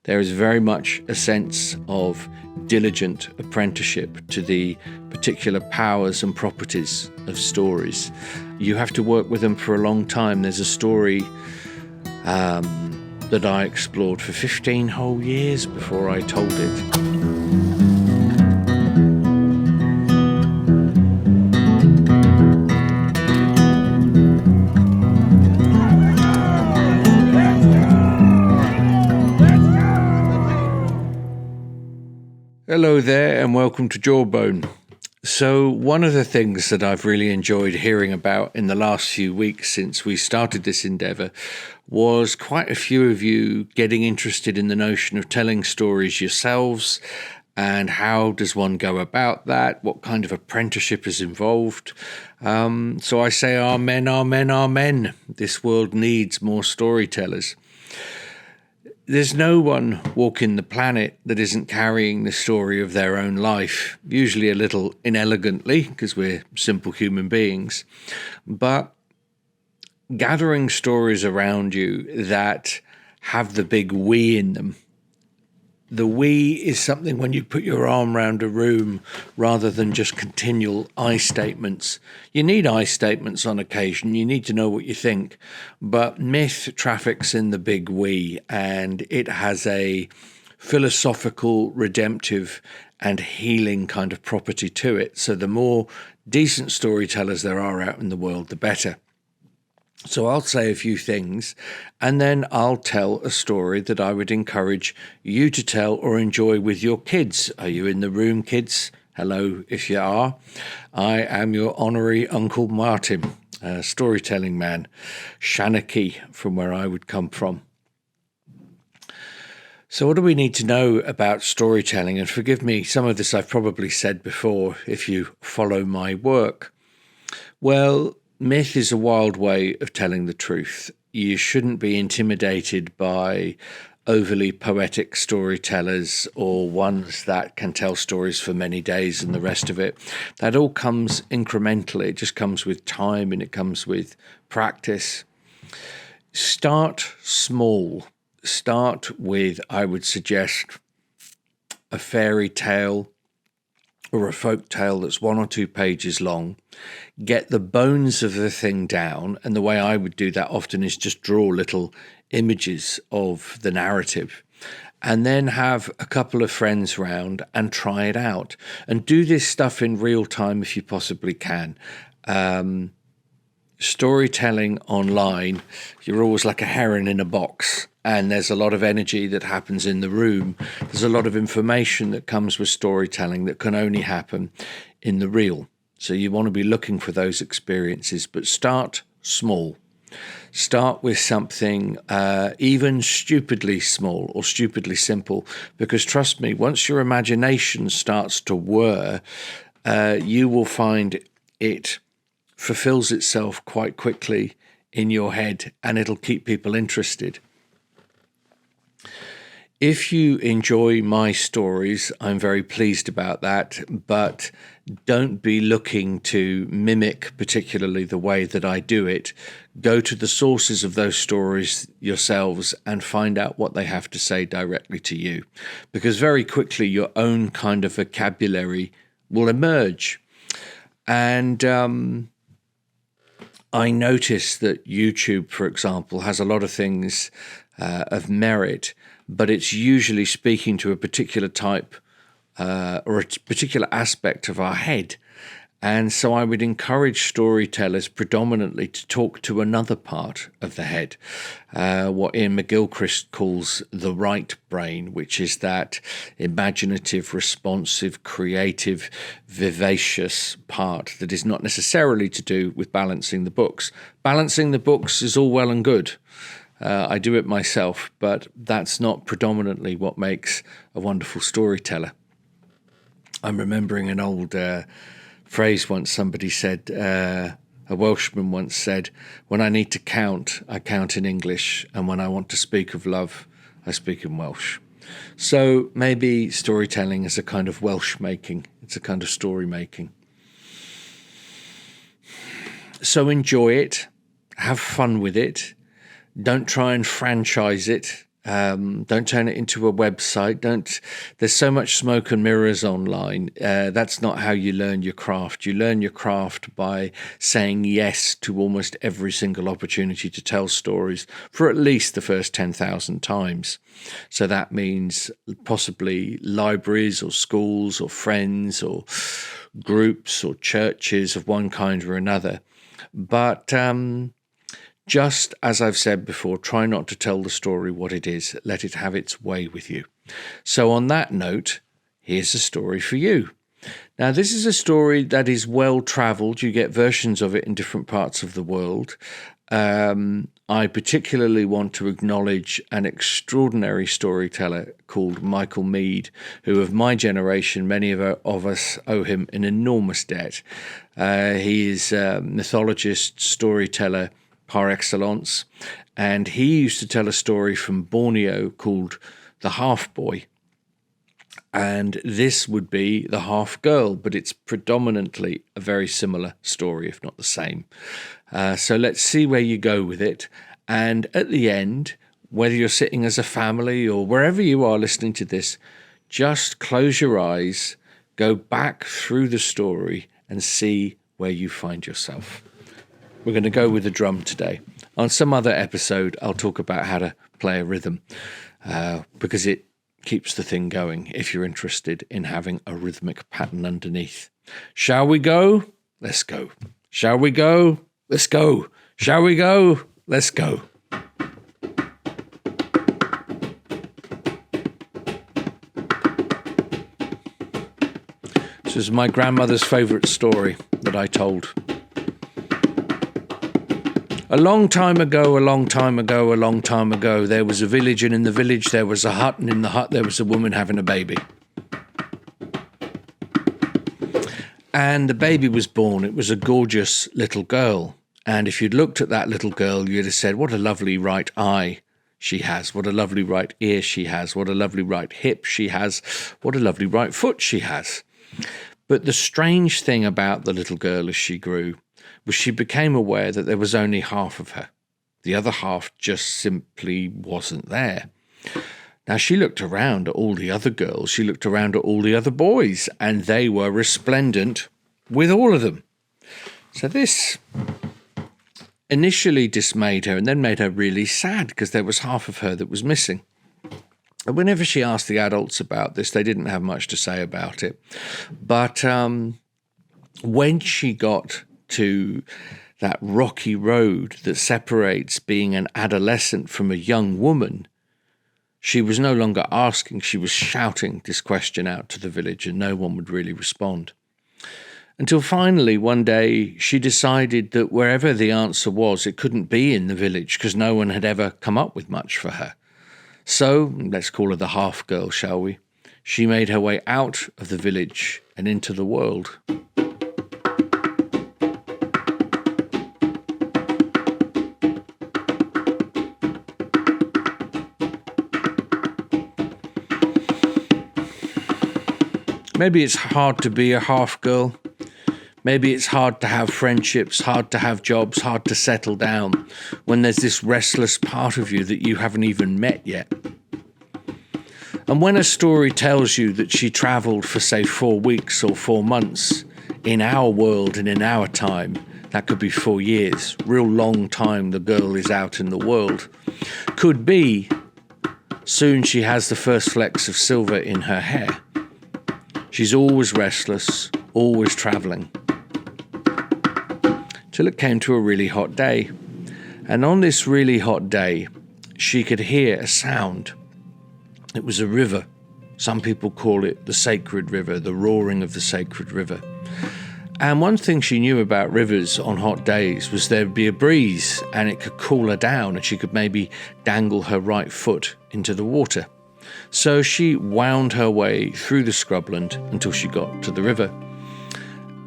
There is very much a sense of diligent apprenticeship to the particular powers and properties of stories. You have to work with them for a long time. There's a story that I explored for 15 whole years before I told it. Hello there and welcome to Jawbone. So one of the things that I've really enjoyed hearing about in the last few weeks since we started this endeavour was quite a few of you getting interested in the notion of telling stories yourselves and how does one go about that, what kind of apprenticeship is involved. So I say amen, amen, amen. This world needs more storytellers. There's no one walking the planet that isn't carrying the story of their own life, usually a little inelegantly because we're simple human beings, but gathering stories around you that have the big we in them. The we is something when you put your arm around a room rather than just continual I statements. You need I statements on occasion. You need to know what you think. But myth traffics in the big we, and it has a philosophical, redemptive, and healing kind of property to it. So the more decent storytellers there are out in the world, the better. So I'll say a few things and then I'll tell a story that I would encourage you to tell or enjoy with your kids. Are you in the room, kids? Hello, if you are. I am your honorary Uncle Martin, a storytelling man, Shanachie from where I would come from. So what do we need to know about storytelling? And forgive me, some of this I've probably said before if you follow my work. Well, myth is a wild way of telling the truth. You shouldn't be intimidated by overly poetic storytellers or ones that can tell stories for many days and the rest of it. That all comes incrementally. It just comes with time and it comes with practice. Start small. Start with, I would suggest, a fairy tale or a folk tale that's 1 or 2 pages long. Get the bones of the thing down, and the way I would do that often is just draw little images of the narrative and then have a couple of friends round and try it out and do this stuff in real time if you possibly can. Storytelling online, you're always like a heron in a box, and there's a lot of energy that happens in the room. There's a lot of information that comes with storytelling that can only happen in the real. So you want to be looking for those experiences, but start small. Start with something even stupidly small or stupidly simple, because trust me, once your imagination starts to whir, you will find it fulfills itself quite quickly in your head and it'll keep people interested. If you enjoy my stories, I'm very pleased about that, but don't be looking to mimic particularly the way that I do it. Go to the sources of those stories yourselves and find out what they have to say directly to you, because very quickly your own kind of vocabulary will emerge. And I notice that YouTube, for example, has a lot of things of merit, but it's usually speaking to a particular type or a particular aspect of our head. And so I would encourage storytellers predominantly to talk to another part of the head, what Ian McGilchrist calls the right brain, which is that imaginative, responsive, creative, vivacious part that is not necessarily to do with balancing the books. Balancing the books is all well and good. I do it myself, but that's not predominantly what makes a wonderful storyteller. I'm remembering an old phrase once somebody said, a Welshman once said, when I need to count, I count in English, and when I want to speak of love, I speak in Welsh. So maybe storytelling is a kind of Welsh making. It's a kind of story making. So enjoy it, have fun with it. Don't try and franchise it. Don't turn it into a website. There's so much smoke and mirrors online. That's not how you learn your craft. You learn your craft by saying yes to almost every single opportunity to tell stories for at least the first 10,000 times. So that means possibly libraries or schools or friends or groups or churches of one kind or another. But just as I've said before, try not to tell the story what it is. Let it have its way with you. So on that note, here's a story for you. Now, this is a story that is well travelled. You get versions of it in different parts of the world. I particularly want to acknowledge an extraordinary storyteller called Michael Meade, who of my generation, many of us owe him an enormous debt. He is a mythologist, storyteller par excellence, and he used to tell a story from Borneo called The Half Boy. And this would be The Half Girl, but it's predominantly a very similar story, if not the same. So let's see where you go with it. And at the end, whether you're sitting as a family or wherever you are listening to this, just close your eyes, go back through the story and see where you find yourself. We're going to go with the drum today. On some other episode, I'll talk about how to play a rhythm because it keeps the thing going if you're interested in having a rhythmic pattern underneath. Shall we go? Let's go. Shall we go? Let's go. Shall we go? Let's go. This is my grandmother's favourite story that I told. A long time ago, there was a village, and in the village there was a hut, and in the hut there was a woman having a baby. And the baby was born. It was a gorgeous little girl. And if you'd looked at that little girl, you'd have said, what a lovely right eye she has. What a lovely right ear she has. What a lovely right hip she has. What a lovely right foot she has. But the strange thing about the little girl as she grew was she became aware that there was only half of her. The other half just simply wasn't there. Now, she looked around at all the other girls, she looked around at all the other boys, and they were resplendent with all of them. So this initially dismayed her and then made her really sad because there was half of her that was missing. And whenever she asked the adults about this, they didn't have much to say about it. But when she got to that rocky road that separates being an adolescent from a young woman, she was no longer asking, she was shouting this question out to the village, and no one would really respond. Until finally, one day, she decided that wherever the answer was, it couldn't be in the village because no one had ever come up with much for her. So, let's call her the half girl, shall we? She made her way out of the village and into the world. Maybe it's hard to be a half girl. Maybe it's hard to have friendships, hard to have jobs, hard to settle down when there's this restless part of you that you haven't even met yet. And when a story tells you that she travelled for, say, 4 weeks or 4 months in our world and in our time, that could be 4 years, real long time the girl is out in the world. Could be soon she has the first flecks of silver in her hair. She's always restless, always travelling. Till it came to a really hot day. And on this really hot day, she could hear a sound. It was a river. Some people call it the sacred river, the roaring of the sacred river. And one thing she knew about rivers on hot days was there'd be a breeze and it could cool her down and she could maybe dangle her right foot into the water. So she wound her way through the scrubland until she got to the river.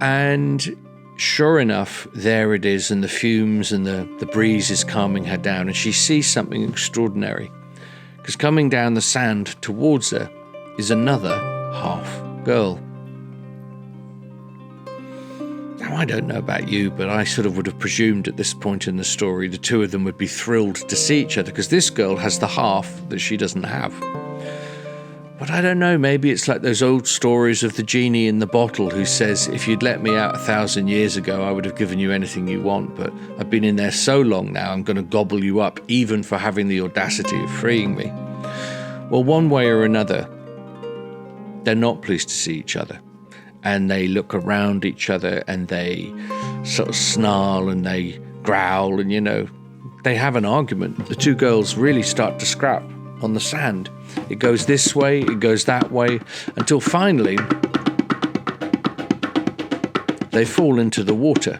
And sure enough, there it is, and the fumes and the breeze is calming her down, and she sees something extraordinary. Because coming down the sand towards her is another half girl. Now I don't know about you, but I sort of would have presumed at this point in the story the two of them would be thrilled to see each other, because this girl has the half that she doesn't have. But I don't know, maybe it's like those old stories of the genie in the bottle who says, if you'd let me out 1,000 years ago, I would have given you anything you want, but I've been in there so long now, I'm going to gobble you up, even for having the audacity of freeing me. Well, one way or another, they're not pleased to see each other. And they look around each other and they sort of snarl and they growl and, they have an argument. The two girls really start to scrap on the sand. It goes this way, it goes that way, until finally they fall into the water.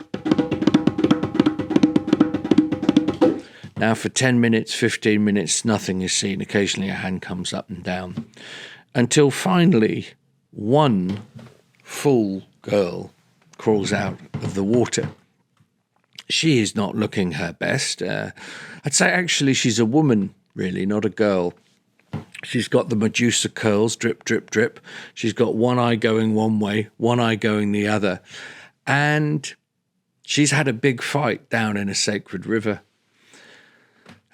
Now for 10 minutes, 15 minutes, nothing is seen. Occasionally a hand comes up and down. Until finally one full girl crawls out of the water. She is not looking her best. I'd say actually she's a woman, really, not a girl. She's got the Medusa curls, drip, drip, drip. She's got one eye going one way, one eye going the other. And she's had a big fight down in a sacred river.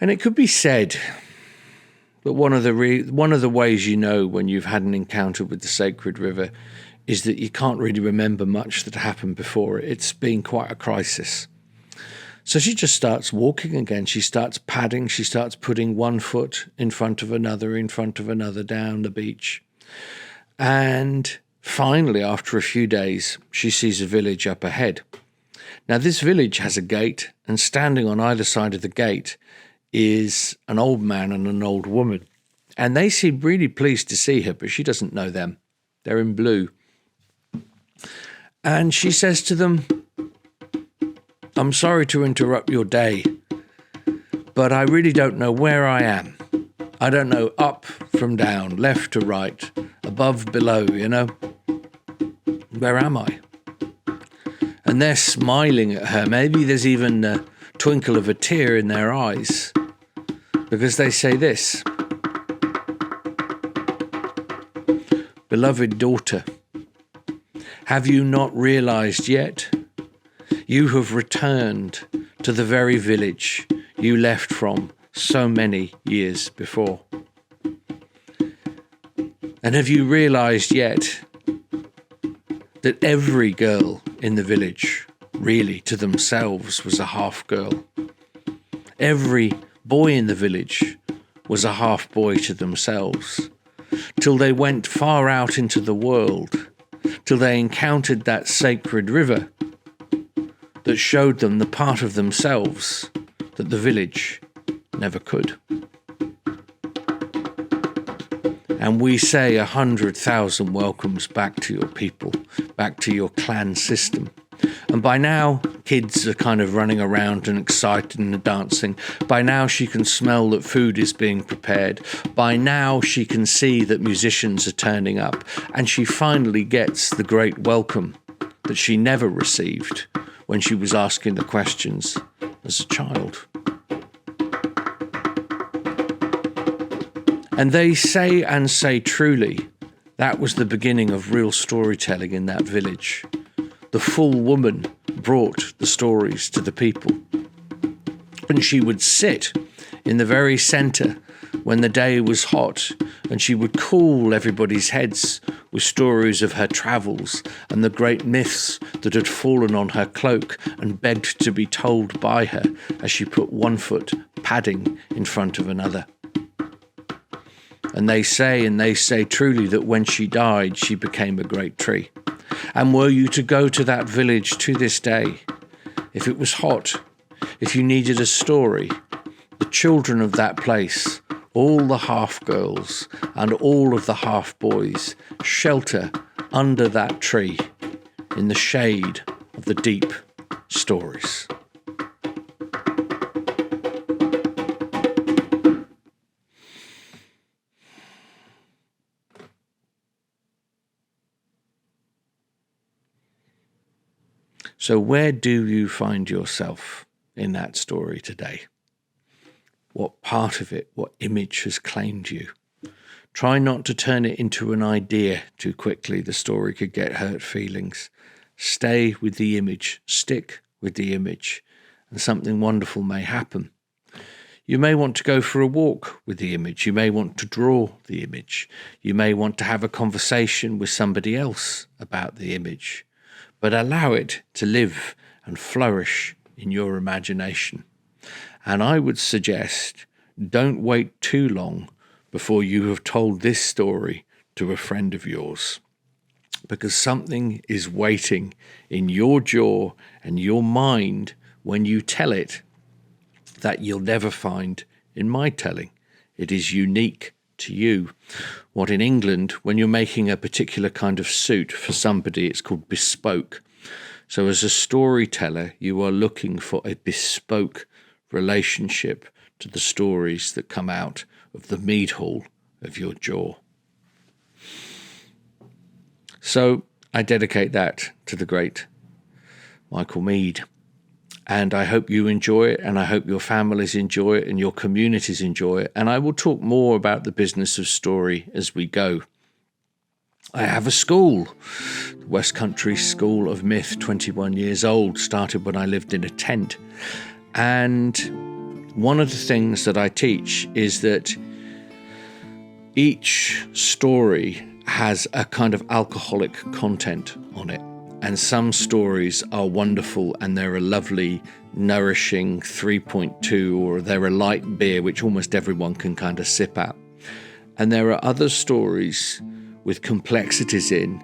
And it could be said that one of the ways you know when you've had an encounter with the sacred river is that you can't really remember much that happened before. It's been quite a crisis. So she just starts walking again. She starts padding. She starts putting one foot in front of another down the beach. And finally, after a few days, she sees a village up ahead. Now, this village has a gate, and standing on either side of the gate is an old man and an old woman. And they seem really pleased to see her, but she doesn't know them. They're in blue. And she says to them, I'm sorry to interrupt your day, but I really don't know where I am. I don't know up from down, left to right, above, below, Where am I? And they're smiling at her. Maybe there's even a twinkle of a tear in their eyes, because they say this: Beloved daughter, have you not realized yet? You have returned to the very village you left from so many years before. And have you realized yet that every girl in the village, really to themselves, was a half girl? Every boy in the village was a half boy to themselves, till they went far out into the world, till they encountered that sacred river that showed them the part of themselves that the village never could. And we say 100,000 welcomes back to your people, back to your clan system. And by now, kids are kind of running around and excited and dancing. By now, she can smell that food is being prepared. By now, she can see that musicians are turning up. And she finally gets the great welcome that she never received when she was asking the questions as a child. And they say truly, that was the beginning of real storytelling in that village. The full woman brought the stories to the people. And she would sit in the very centre when the day was hot, and she would cool everybody's heads with stories of her travels and the great myths that had fallen on her cloak and begged to be told by her as she put one foot padding in front of another. And they say truly that when she died, she became a great tree. And were you to go to that village to this day, if it was hot, if you needed a story, the children of that place, all the half-girls and all of the half-boys, shelter under that tree in the shade of the deep stories. So where do you find yourself in that story today? What part of it, what image has claimed you? Try not to turn it into an idea too quickly. The story could get hurt feelings. Stay with the image, stick with the image, and something wonderful may happen. You may want to go for a walk with the image. You may want to draw the image. You may want to have a conversation with somebody else about the image, but allow it to live and flourish in your imagination. And I would suggest, don't wait too long before you have told this story to a friend of yours, because something is waiting in your jaw and your mind when you tell it that you'll never find in my telling. It is unique to you. What in England, when you're making a particular kind of suit for somebody, it's called bespoke. So as a storyteller, you are looking for a bespoke relationship to the stories that come out of the mead hall of your jaw. So I dedicate that to the great Michael Meade. And I hope you enjoy it, and I hope your families enjoy it and your communities enjoy it. And I will talk more about the business of story as we go. I have a school, the West Country School of Myth, 21 years old, started when I lived in a tent. And one of the things that I teach is that each story has a kind of alcoholic content on it. And some stories are wonderful and they're a lovely, nourishing 3.2, or they're a light beer, which almost everyone can kind of sip at. And there are other stories with complexities in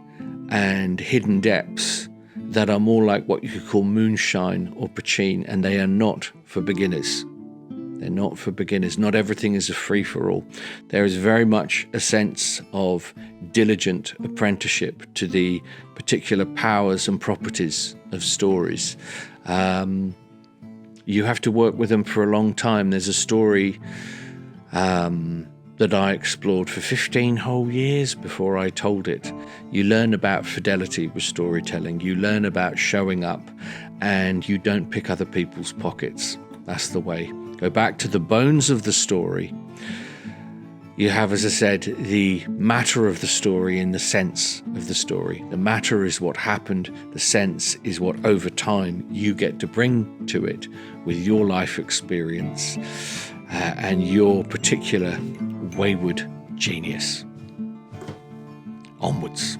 and hidden depths that are more like what you could call moonshine or poitín, and they are not for beginners. They're not for beginners. Not everything is a free-for-all. There is very much a sense of diligent apprenticeship to the particular powers and properties of stories. You have to work with them for a long time. There's a story that I explored for 15 whole years before I told it. You learn about fidelity with storytelling. You learn about showing up, and you don't pick other people's pockets. That's the way. Go back to the bones of the story. You have, as I said, the matter of the story and the sense of the story. The matter is what happened. The sense is what, over time, you get to bring to it with your life experience and your particular wayward genius. Onwards.